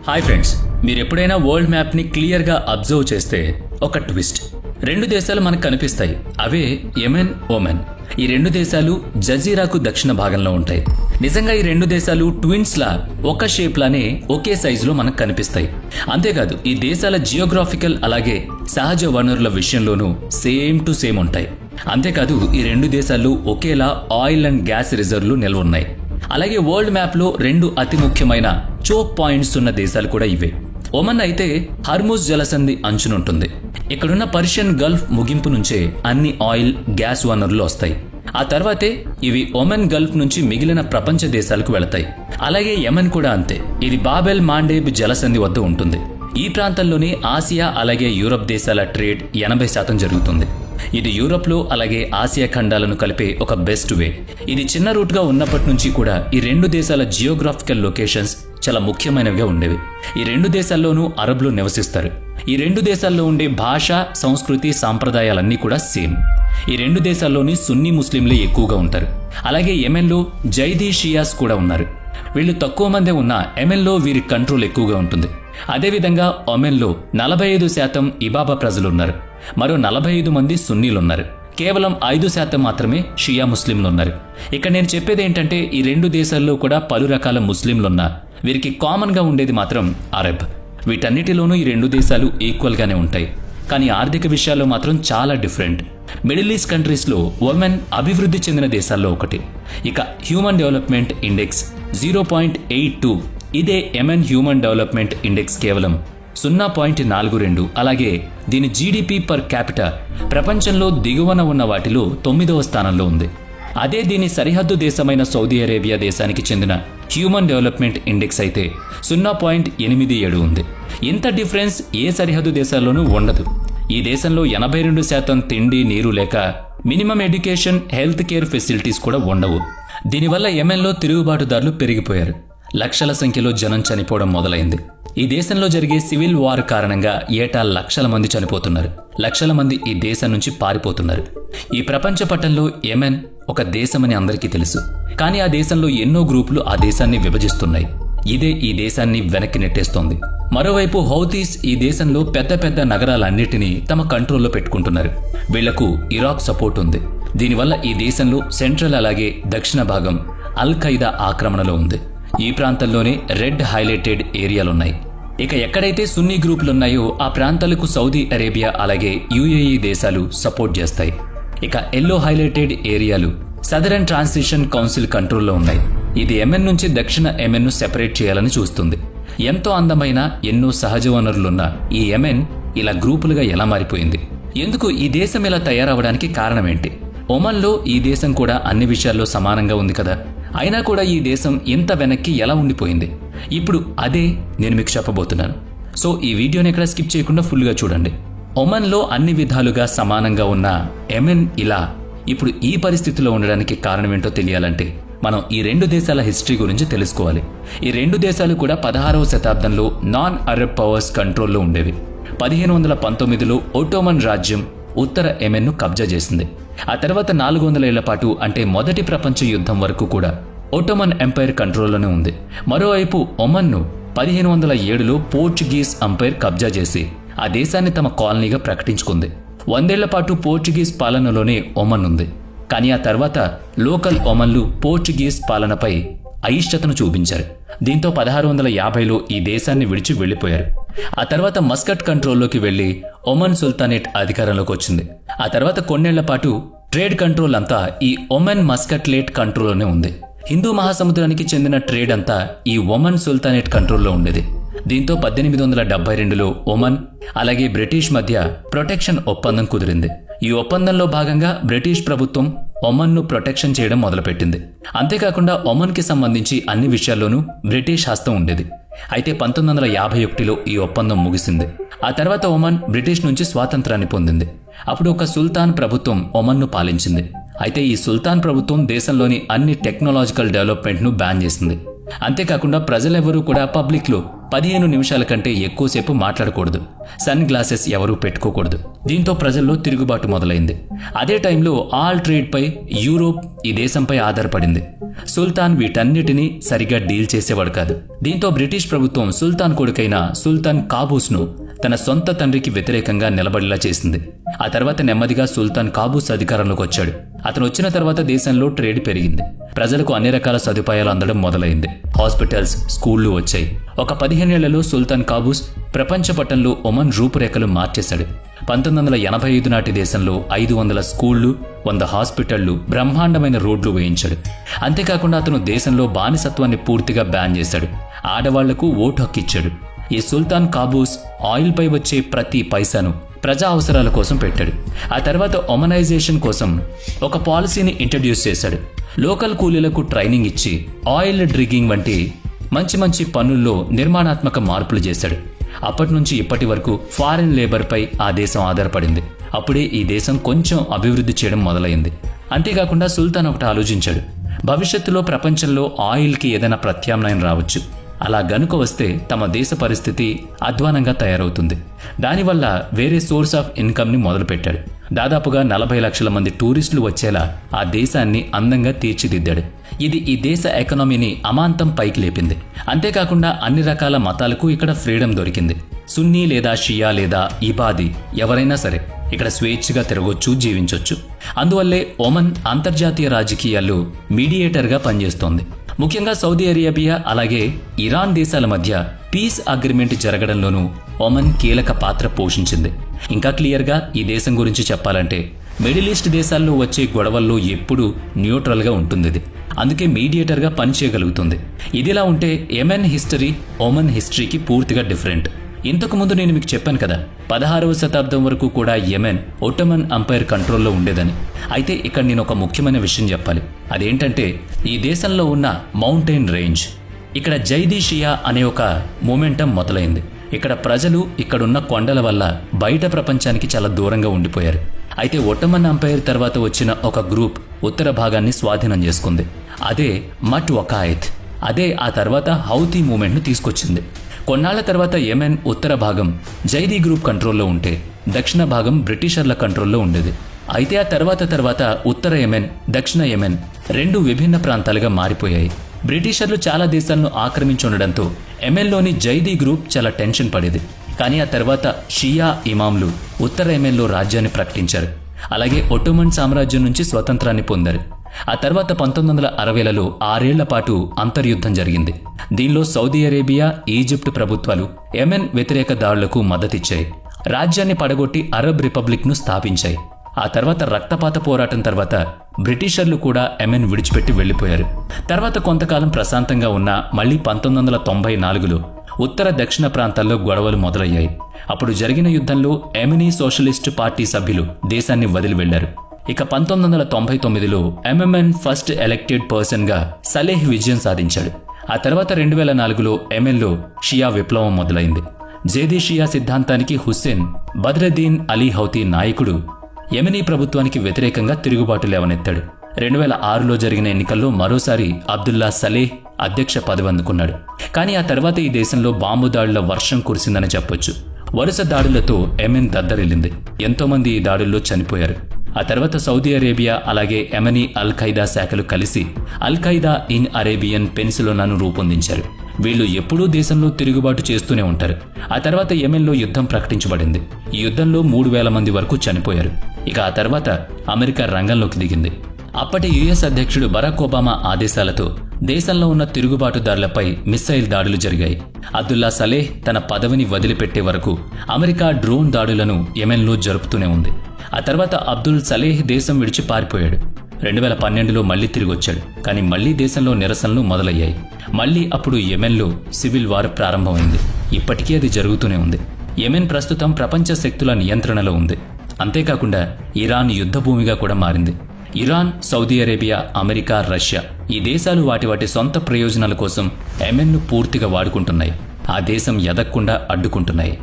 Hi friends, మీరు ఎప్పుడైనా world మ్యాప్ని క్లియర్గా అబ్జర్వ్ చేస్తే ఒక ట్విస్ట్. రెండు దేశాలు మనకు కనిపిస్తాయి. అవే యెమెన్, ఒమన్. ఈ రెండు దేశాలు జజీరాకు దక్షిణ భాగంలో ఉంటాయి. నిజంగా ఈ రెండు దేశాలు ట్విన్స్ లా ఒక షేప్ లానే ఒకే సైజులో మనకు కనిపిస్తాయి. అంతేకాదు ఈ దేశాల జియోగ్రాఫికల్ అలాగే సహజ వనరుల విషయంలోనూ సేమ్ టు సేమ్ ఉంటాయి. అంతేకాదు ఈ రెండు దేశాల్లో ఒకేలా ఆయిల్ అండ్ గ్యాస్ రిజర్వ్లు నిల్వ ఉన్నాయి. అలాగే వరల్డ్ మ్యాప్ లో రెండు అతి ముఖ్యమైన చోక్ పాయింట్స్ ఉన్న దేశాలు కూడా ఇవే. ఒమన్ అయితే హర్ముజ్ జలసంధి అంచునుంటుంది. ఇక్కడున్న పర్షియన్ గల్ఫ్ ముగింపు నుంచే అన్ని ఆయిల్ గ్యాస్ వనరులు వస్తాయి. ఆ తర్వాతే ఇవి ఒమన్ గల్ఫ్ నుంచి మిగిలిన ప్రపంచ దేశాలకు వెళతాయి. అలాగే యెమెన్ కూడా అంతే. ఇది బాబెల్ మాండేబ్ జలసంధి వద్ద ఉంటుంది. ఈ ప్రాంతంలోనే ఆసియా అలాగే యూరప్ దేశాల ట్రేడ్ 80% జరుగుతుంది. ఇది యూరప్లో అలాగే ఆసియా ఖండాలను కలిపే ఒక బెస్ట్ వే. ఇది చిన్న రూట్గా ఉన్నప్పటి నుంచి కూడా ఈ రెండు దేశాల జియోగ్రాఫికల్ లొకేషన్స్ చాలా ముఖ్యమైనవిగా ఉండేవి. ఈ రెండు దేశాల్లోనూ అరబ్లు నివసిస్తారు. ఈ రెండు దేశాల్లో ఉండే భాష, సంస్కృతి, సాంప్రదాయాలన్నీ కూడా సేమ్. ఈ రెండు దేశాల్లోని సున్నీ ముస్లింలే ఎక్కువగా ఉంటారు. అలాగే యెమెన్లో జైదీ షియాస్ కూడా ఉన్నారు. వీళ్ళు తక్కువ మందే ఉన్నా యెమెన్లో వీరి కంట్రోల్ ఎక్కువగా ఉంటుంది. అదేవిధంగా ఒమెన్లో 45% ఇబాబా ప్రజలున్నారు. మరో 45 మంది సున్నీలున్నారు. కేవలం 5% మాత్రమే షియా ముస్లింలున్నారు. ఇక్కడ నేను చెప్పేది ఏంటంటే ఈ రెండు దేశాల్లో కూడా పలు రకాల ముస్లింలున్నా వీరికి కామన్గా ఉండేది మాత్రం అరబ్. వీటన్నిటిలోనూ ఈ రెండు దేశాలు ఈక్వల్గానే ఉంటాయి. కానీ ఆర్థిక విషయాల్లో మాత్రం చాలా డిఫరెంట్. మిడిల్ ఈస్ట్ కంట్రీస్లో ఒమెన్ అభివృద్ధి చెందిన దేశాల్లో ఒకటి. ఇక హ్యూమన్ డెవలప్మెంట్ ఇండెక్స్ 0.82. ఇదే యెమెన్ హ్యూమన్ డెవలప్మెంట్ ఇండెక్స్ కేవలం 0.42. అలాగే దీని జీడిపి పర్ క్యాపిటల్ ప్రపంచంలో దిగువన ఉన్న వాటిలో 9వ స్థానంలో ఉంది. అదే దీని సరిహద్దు దేశమైన సౌదీ అరేబియా దేశానికి చెందిన హ్యూమన్ డెవలప్మెంట్ ఇండెక్స్ అయితే 0.87 ఉంది. ఇంత డిఫరెన్స్ ఏ సరిహద్దు దేశాల్లోనూ ఉండదు. ఈ దేశంలో 82% తిండి, నీరు లేక minimum education, health care facilities కూడా ఉండవు. దీనివల్ల యెమెన్లో తిరుగుబాటుదారులు పెరిగిపోయారు. లక్షల సంఖ్యలో జనం చనిపోవడం మొదలైంది. ఈ దేశంలో జరిగే సివిల్ వార్ కారణంగా ఏటా లక్షల మంది చనిపోతున్నారు. లక్షల మంది ఈ దేశం నుంచి పారిపోతున్నారు. ఈ ప్రపంచ పటంలో యెమెన్ ఒక దేశమని అందరికీ తెలుసు. కానీ ఆ దేశంలో ఎన్నో గ్రూపులు ఆ దేశాన్ని విభజిస్తున్నాయి. ఇదే ఈ దేశాన్ని వెనక్కి నెట్టేస్తోంది. మరోవైపు హౌతీస్ ఈ దేశంలో పెద్ద పెద్ద నగరాలన్నిటినీ తమ కంట్రోల్లో పెట్టుకుంటున్నారు. వీళ్లకు ఇరాక్ సపోర్ట్ ఉంది. దీనివల్ల ఈ దేశంలో సెంట్రల్ అలాగే దక్షిణ భాగం అల్ ఖైదా ఆక్రమణలో ఉంది. ఈ ప్రాంతంలోనే రెడ్ హైలైటెడ్ ఏరియాలున్నాయి. ఇక ఎక్కడైతే సున్నీ గ్రూపులున్నాయో ఆ ప్రాంతాలకు సౌదీ అరేబియా అలాగే యుఏఈ దేశాలు సపోర్ట్ చేస్తాయి. ఇక ఎల్లో హైలైటెడ్ ఏరియాలు సదరన్ ట్రాన్సిషన్ కౌన్సిల్ కంట్రోల్లో ఉన్నాయి. ఇది యెమెన్ నుంచి దక్షిణ యెమెన్ను సెపరేట్ చేయాలని చూస్తుంది. ఎంతో అందమైన ఎన్నో సహజ వనరులున్న ఈ యెమెన్ ఇలా గ్రూపులుగా ఎలా మారిపోయింది? ఎందుకు ఈ దేశం ఇలా తయారవడానికి కారణమేంటి? ఒమన్లో ఈ దేశం కూడా అన్ని విషయాల్లో సమానంగా ఉంది కదా. అయినా కూడా ఈ దేశం ఇంత వెనక్కి ఎలా ఉండిపోయింది? ఇప్పుడు అదే నేను మీకు చెప్పబోతున్నాను. సో ఈ వీడియోని ఎక్కడ స్కిప్ చేయకుండా ఫుల్గా చూడండి. ఒమన్లో అన్ని విధాలుగా సమానంగా ఉన్న యెమెన్ ఇలా ఇప్పుడు ఈ పరిస్థితిలో ఉండడానికి కారణమేంటో తెలియాలంటే మనం ఈ రెండు దేశాల హిస్టరీ గురించి తెలుసుకోవాలి. ఈ రెండు దేశాలు కూడా 16వ శతాబ్దంలో నాన్ అరబ్ పవర్స్ కంట్రోల్లో ఉండేవి. 1519లో ఒట్టోమన్ రాజ్యం ఉత్తర యెమెన్ను కబ్జా చేసింది. ఆ తర్వాత 400 ఏళ్ల పాటు అంటే మొదటి ప్రపంచ యుద్ధం వరకు కూడా ఒట్టోమన్ ఎంపైర్ కంట్రోల్లోనే ఉంది. మరోవైపు ఒమన్ను 1507లో పోర్చుగీస్ ఎంపైర్ కబ్జా చేసి ఆ దేశాన్ని తమ కాలనీగా ప్రకటించుకుంది. 100 ఏళ్ల పాటు పోర్చుగీస్ పాలనలోనే ఒమన్ ఉంది. కానీ ఆ తర్వాత లోకల్ ఒమన్లు పోర్చుగీస్ పాలనపై అయిష్టతను చూపించారు. దీంతో 1650లో ఈ దేశాన్ని విడిచి వెళ్లిపోయారు. ఆ తర్వాత మస్కట్ కంట్రోల్లోకి వెళ్లి ఒమన్ సుల్తానేట్ అధికారంలోకి వచ్చింది. ఆ తర్వాత కొన్నేళ్ల పాటు ట్రేడ్ కంట్రోల్ అంతా ఈ ఒమన్ మస్కట్లేట్ కంట్రోల్లోనే ఉంది. హిందూ మహాసముద్రానికి చెందిన ట్రేడ్ అంతా ఈ ఒమన్ సుల్తానేట్ కంట్రోల్లో ఉండేది. దీంతో 1872లో ఒమన్ అలాగే బ్రిటిష్ మధ్య ప్రొటెక్షన్ ఒప్పందం కుదిరింది. ఈ ఒప్పందంలో భాగంగా బ్రిటిష్ ప్రభుత్వం ఒమన్ను ప్రొటెక్షన్ చేయడం మొదలుపెట్టింది. అంతేకాకుండా ఒమన్కి సంబంధించి అన్ని విషయాల్లోనూ బ్రిటిష్ హస్తం ఉండేది. అయితే 1951లో ఈ ఒప్పందం ముగిసింది. ఆ తర్వాత ఒమన్ బ్రిటిష్ నుంచి స్వాతంత్రాన్ని పొందింది. అప్పుడు ఒక సుల్తాన్ ప్రభుత్వం ఒమన్ను పాలించింది. అయితే ఈ సుల్తాన్ ప్రభుత్వం దేశంలోని అన్ని టెక్నాలజికల్ డెవలప్మెంట్ను బ్యాన్ చేసింది. అంతేకాకుండా ప్రజలెవరూ కూడా పబ్లిక్లో 15 నిమిషాల కంటే ఎక్కువసేపు మాట్లాడకూడదు, సన్ గ్లాసెస్ ఎవరూ పెట్టుకోకూడదు. దీంతో ప్రజల్లో తిరుగుబాటు మొదలైంది. అదే టైంలో ఆల్ ట్రేడ్ పై యూరోప్ ఈ దేశంపై ఆధారపడింది. సుల్తాన్ వీటన్నిటినీ సరిగా డీల్ చేసేవాడు కాదు. దీంతో బ్రిటిష్ ప్రభుత్వం సుల్తాన్ కొడుకైన సుల్తాన్ కాబూస్ను తన సొంత తండ్రికి వ్యతిరేకంగా నిలబడేలా చేసింది. ఆ తర్వాత నెమ్మదిగా సుల్తాన్ కాబూస్ అధికారంలోకి వచ్చాడు. అతను వచ్చిన తర్వాత దేశంలో ట్రేడ్ పెరిగింది. ప్రజలకు అన్ని రకాల సదుపాయాలు అందడం మొదలైంది. హాస్పిటల్స్, స్కూళ్లు వచ్చాయి. ఒక 15 ఏళ్లలో సుల్తాన్ కాబూస్ ప్రపంచ పటంలో ఒమన్ రూపురేఖలు మార్చేశాడు. 1985 నాటి దేశంలో 500 స్కూళ్లు, 100 హాస్పిటళ్లు, బ్రహ్మాండమైన రోడ్లు వేయించాడు. అంతేకాకుండా అతను దేశంలో బానిసత్వాన్ని పూర్తిగా బ్యాన్ చేశాడు. ఆడవాళ్లకు ఓటు హక్కు ఇచ్చాడు. ఈ సుల్తాన్ కాబూస్ ఆయిల్ పై వచ్చే ప్రతి పైసాను ప్రజా అవసరాల కోసం పెట్టాడు. ఆ తర్వాత ఒమనైజేషన్ కోసం ఒక పాలసీని ఇంట్రడ్యూస్ చేశాడు. లోకల్ కూలీలకు ట్రైనింగ్ ఇచ్చి ఆయిల్ డ్రిగ్గింగ్ వంటి మంచి మంచి పనుల్లో నిర్మాణాత్మక మార్పులు చేశాడు. అప్పటి నుంచి ఇప్పటి వరకు ఫారిన్ లేబర్పై ఆ దేశం ఆధారపడింది. అప్పుడే ఈ దేశం కొంచెం అభివృద్ధి చేయడం మొదలైంది. అంతేకాకుండా సుల్తాన్ ఒకటి ఆలోచించాడు. భవిష్యత్తులో ప్రపంచంలో ఆయిల్కి ఏదైనా ప్రత్యామ్నాయం రావచ్చు. అలా గనుక వస్తే తమ దేశ పరిస్థితి అధ్వానంగా తయారవుతుంది. దానివల్ల వేరే సోర్స్ ఆఫ్ ఇన్కమ్ని మొదలుపెట్టాడు. దాదాపుగా 40 లక్షల మంది టూరిస్టులు వచ్చేలా ఆ దేశాన్ని అందంగా తీర్చిదిద్దాడు. ఇది ఈ దేశ ఎకనామీని అమాంతం పైకి లేపింది. అంతేకాకుండా అన్ని రకాల మతాలకు ఇక్కడ ఫ్రీడమ్ దొరికింది. సున్నీ లేదా షియా లేదా ఇబాదీ ఎవరైనా సరే ఇక్కడ స్వేచ్ఛగా తిరగొచ్చు, జీవించొచ్చు. అందువల్లే ఒమన్ అంతర్జాతీయ రాజకీయాల్లో మీడియేటర్గా పనిచేస్తోంది. ముఖ్యంగా సౌదీ అరేబియా అలాగే ఇరాన్ దేశాల మధ్య పీస్ అగ్రిమెంట్ జరగడంలోనూ ఒమన్ కీలక పాత్ర పోషించింది. ఇంకా క్లియర్గా ఈ దేశం గురించి చెప్పాలంటే మిడిల్ ఈస్ట్ దేశాల్లో వచ్చే గొడవల్లో ఎప్పుడూ న్యూట్రల్గా ఉంటుంది. అందుకే మీడియేటర్గా పనిచేయగలుగుతుంది. ఇదిలా ఉంటే యెమెన్ హిస్టరీ ఒమన్ హిస్టరీకి పూర్తిగా డిఫరెంట్. ఇంతకుముందు నేను మీకు చెప్పాను కదా, 16వ శతాబ్దం వరకు కూడా యెమెన్ ఒట్టమన్ అంపైర్ కంట్రోల్లో ఉండేదని. అయితే ఇక్కడ నేను ఒక ముఖ్యమైన విషయం చెప్పాలి. అదేంటంటే ఈ దేశంలో ఉన్న మౌంటైన్ రేంజ్. ఇక్కడ జైదీ షియా అనే ఒక మూమెంటం మొదలైంది. ఇక్కడ ప్రజలు ఇక్కడున్న కొండల వల్ల బయట ప్రపంచానికి చాలా దూరంగా ఉండిపోయారు. అయితే ఒట్టమన్ అంపైర్ తర్వాత వచ్చిన ఒక గ్రూప్ ఉత్తర భాగాన్ని స్వాధీనం చేసుకుంది. అదే మట్ వకాయత్. అదే ఆ తర్వాత హౌతీ మూమెంట్ను తీసుకొచ్చింది. కొన్నాళ్ల తర్వాత యెమెన్ ఉత్తర భాగం జైదీ గ్రూప్ కంట్రోల్లో ఉంటే దక్షిణ భాగం బ్రిటిషర్ల కంట్రోల్లో ఉండేది. అయితే ఆ తర్వాత ఉత్తర యెమెన్, దక్షిణ యెమెన్ 2 విభిన్న ప్రాంతాలుగా మారిపోయాయి. బ్రిటిషర్లు చాలా దేశాలను ఆక్రమించి ఉండడంతో యెమెన్లోని జైదీ గ్రూప్ చాలా టెన్షన్ పడేది. కానీ ఆ తర్వాత షియా ఇమాంలు ఉత్తర యెమెన్లో రాజ్యాన్ని ప్రకటించారు. అలాగే ఒట్టోమన్ సామ్రాజ్యం నుంచి స్వతంత్రాన్ని పొందారు. ఆ తర్వాత 1960లలో 6 ఏళ్ల పాటు అంతర్యుద్ధం జరిగింది. దీనిలో సౌదీ అరేబియా, ఈజిప్ట్ ప్రభుత్వాలు యెమెన్ వ్యతిరేక దాడులకు మద్దతిచ్చాయి. రాజ్యాన్ని పడగొట్టి అరబ్ రిపబ్లిక్ను స్థాపించాయి. ఆ తర్వాత రక్తపాత పోరాటం తర్వాత బ్రిటిషర్లు కూడా యెమెన్ విడిచిపెట్టి వెళ్లిపోయారు. తర్వాత కొంతకాలం ప్రశాంతంగా ఉన్న మళ్లీ 1994లో ఉత్తర దక్షిణ ప్రాంతాల్లో గొడవలు మొదలయ్యాయి. అప్పుడు జరిగిన యుద్ధంలో యెమెనీ సోషలిస్టు పార్టీ సభ్యులు దేశాన్ని వదిలి వెళ్లారు. ఇక 1999లో ఎంఎంఎన్ ఫస్ట్ ఎలక్టెడ్ పర్సన్గా సలేహ్ విజయం సాధించాడు. ఆ తర్వాత 2004లో యెమెన్లో షియా విప్లవం మొదలైంది. జేదీ షియా సిద్ధాంతానికి హుస్సేన్ బద్రద్దీన్ అలీ హౌతీ నాయకుడు యెమెనీ ప్రభుత్వానికి వ్యతిరేకంగా తిరుగుబాటు లేవనెత్తాడు. 2006లో జరిగిన ఎన్నికల్లో మరోసారి అబ్దుల్లా సలేహ్ అధ్యక్ష పదవి అందుకున్నాడు. కానీ ఆ తర్వాత ఈ దేశంలో బాంబు దాడుల వర్షం కురిసిందని చెప్పొచ్చు. వరుస దాడులతో యెమెన్ దద్దరిల్లింది. ఎంతోమంది ఈ దాడుల్లో చనిపోయారు. ఆ తర్వాత సౌదీ అరేబియా అలాగే యెమెనీ అల్ ఖైదా శాఖలు కలిసి అల్ ఖైదా ఇన్ అరేబియన్ పెనిన్సులాను రూపొందించారు. వీళ్లు ఎప్పుడూ దేశంలో తిరుగుబాటు చేస్తూనే ఉంటారు. ఆ తర్వాత యెమెన్లో యుద్ధం ప్రకటించబడింది. ఈ యుద్ధంలో 3,000 మంది వరకు చనిపోయారు. ఇక ఆ తర్వాత అమెరికా రంగంలోకి దిగింది. అప్పటి యుఎస్ అధ్యక్షుడు బరాక్ ఒబామా ఆదేశాలతో దేశంలో ఉన్న తిరుగుబాటుదారులపై మిస్సైల్ దాడులు జరిగాయి. అబ్దుల్లా సలేహ్ తన పదవిని వదిలిపెట్టే వరకు అమెరికా డ్రోన్ దాడులను యెమెన్లో జరుపుతూనే ఉంది. ఆ తర్వాత అబ్దుల్ సలేహ్ దేశం విడిచి పారిపోయాడు. 2012లో మళ్లీ తిరిగొచ్చాడు. కానీ మళ్లీ దేశంలో నిరసనలు మొదలయ్యాయి. మళ్లీ అప్పుడు యెమెన్లో సివిల్ వార్ ప్రారంభమైంది. ఇప్పటికీ అది జరుగుతూనే ఉంది. యెమెన్ ప్రస్తుతం ప్రపంచ శక్తుల నియంత్రణలో ఉంది. అంతేకాకుండా ఇరాన్ యుద్ధభూమిగా కూడా మారింది. Iran, Saudi Arabia, America, Russia ఈ దేశాలు వాటి సొంత ప్రయోజనాల కోసం యెమెన్ను పూర్తిగా వాడుకుంటున్నాయి. ఆ దేశం ఎదగకుండా అడ్డుకుంటున్నాయి.